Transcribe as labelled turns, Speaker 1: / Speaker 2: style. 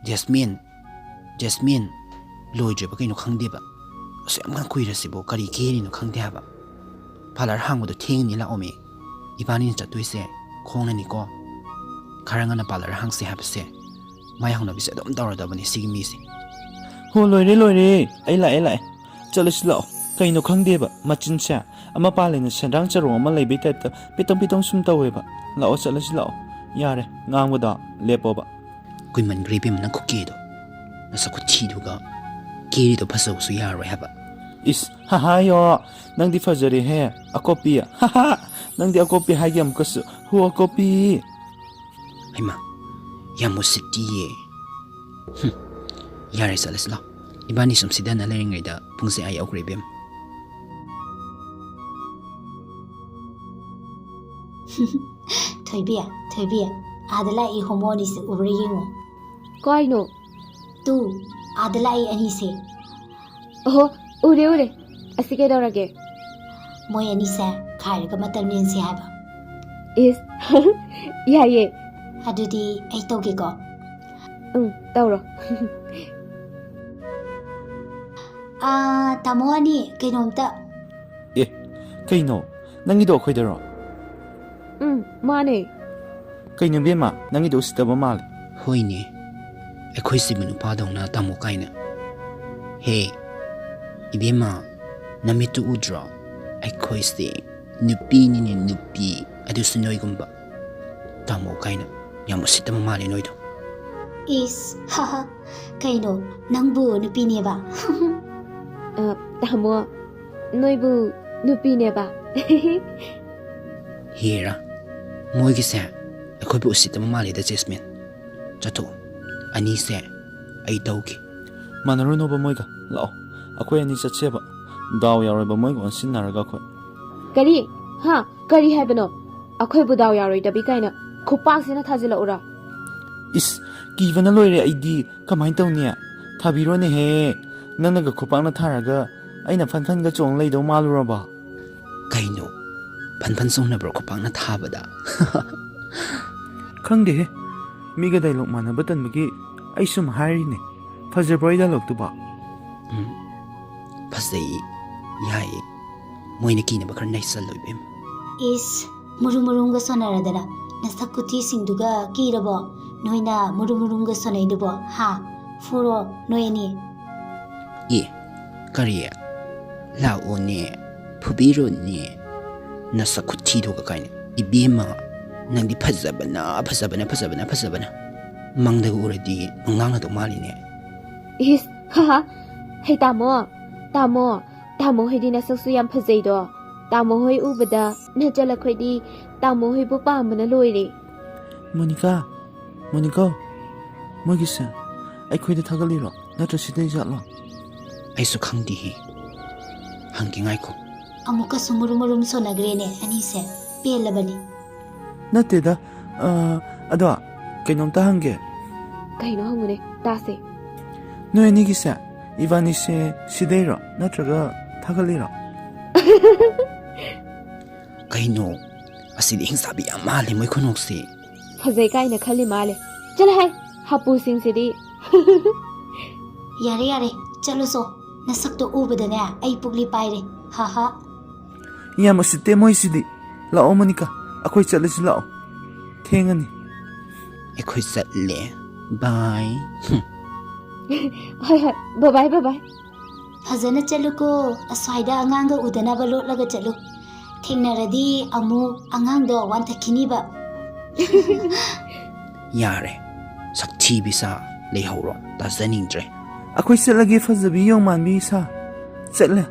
Speaker 1: Jasmine Jasmine loidreba kaino khangdeba ase amga kuirasibo kari keri no khangde haba palar hangbo thengni la ome ibani chatuise khongna ni ko kharanga na palar hangse habse mayang no bise dom dawra dabani sigi mi se
Speaker 2: ho loire ai la chalis lao kaino khangdeba machin cha ama palena sendang charo ama leibe ta pitong sum taweba lao chalis lao yare ngangboda lepoba
Speaker 1: kuiman gripim na kukido nasa kuthi duga keri do phaso su yaro haba
Speaker 2: is ha yo nang di fajari he akopia ha nang di akopia ha yam kasu hu akopi
Speaker 1: aima yamu sitiye yare salis la ibani sum sidana leringai da pungse ai aukrebem
Speaker 3: Thoibia adala I homoni se ubri yengo
Speaker 4: Koi no
Speaker 3: tu adala I ani se
Speaker 4: oh ure asike dorage
Speaker 3: moy ani se khair ga matam nin se haba
Speaker 4: is ye
Speaker 3: adudi ai toge ko
Speaker 4: tawro
Speaker 3: tamo ani kainomta
Speaker 2: kaino nangi do khoidaro
Speaker 4: mane
Speaker 2: kaino bema nangi do sitaba mal
Speaker 1: hoine ekhoi simunu padong na tamu kaina he ibema namitu udra ekhoi se nupi ni nupi adu sunoi gumba tamu kaina yamu sitama male noido
Speaker 3: is haha kaino nangbu nupi ne ba
Speaker 4: tamo noibu nupi ne ba
Speaker 1: hera moi gi se ekhoi bu sitama male da Jasmine chato ani se ai tauki
Speaker 2: manaru no ba moiga lao akhoi ani chacheba daw yaroi ba moi gon sinaraga khoi
Speaker 4: kari haibano akhoi bu daw yaroi da bi kaina khupang sina thajila ura
Speaker 2: is kivana loire aidi kamai tawnia thabiro ne he nanaga khupang na tharaga aina phan ga chong leido malura ba
Speaker 1: kaino phan songna bro khopang na thabada
Speaker 2: khangde he miga dialog mana batan magi ai sum hari ne fajabroi dialog tu ba
Speaker 1: phasei yai moine kina bakar nai sal loibem
Speaker 3: is murumurunga sonaradara nasakuti singduga kirabo noina murumurunga sonaidubo ha furo noyani
Speaker 1: e kariya la one phubiro ne nasakuti do ka kaina ibema nangdi phazabana mangda uradi mangna do mali ne
Speaker 4: is ha hey tamo hidina saksu yam phazei do tamo hoi ubada na jala khoidi tamo hoi bu pamna loire
Speaker 2: monika mogisa ai khoida thagaliro natra sidai jatlo
Speaker 1: ai su khangdi hi hangki ngai ko
Speaker 3: amuka sumururum sonagrene ani se pelabani
Speaker 2: nateda ado kainom ta hange
Speaker 4: kaino hangune tase
Speaker 2: no ani gisa ivani se sideiro natraga thagaliro
Speaker 1: kaino asidi hingsabi amale moi khonok se
Speaker 4: phazai kaina khali male chal hai hapu sing sidi
Speaker 3: yare chalo so nasakto ubadane ai pugli paire ha
Speaker 2: yam asite moi sidi lao monika akhoi chalis lao thengani
Speaker 1: ekhoi chatle bye
Speaker 4: hai bye bye
Speaker 3: fazana chaluko aswaida anganga udana balot laga chalu thengnaradi amu angangdo wan thakini ba
Speaker 1: yare sakthi bisa leihoro ta zaningdre
Speaker 2: akhoi selagi fazabi yong manbi sa chatla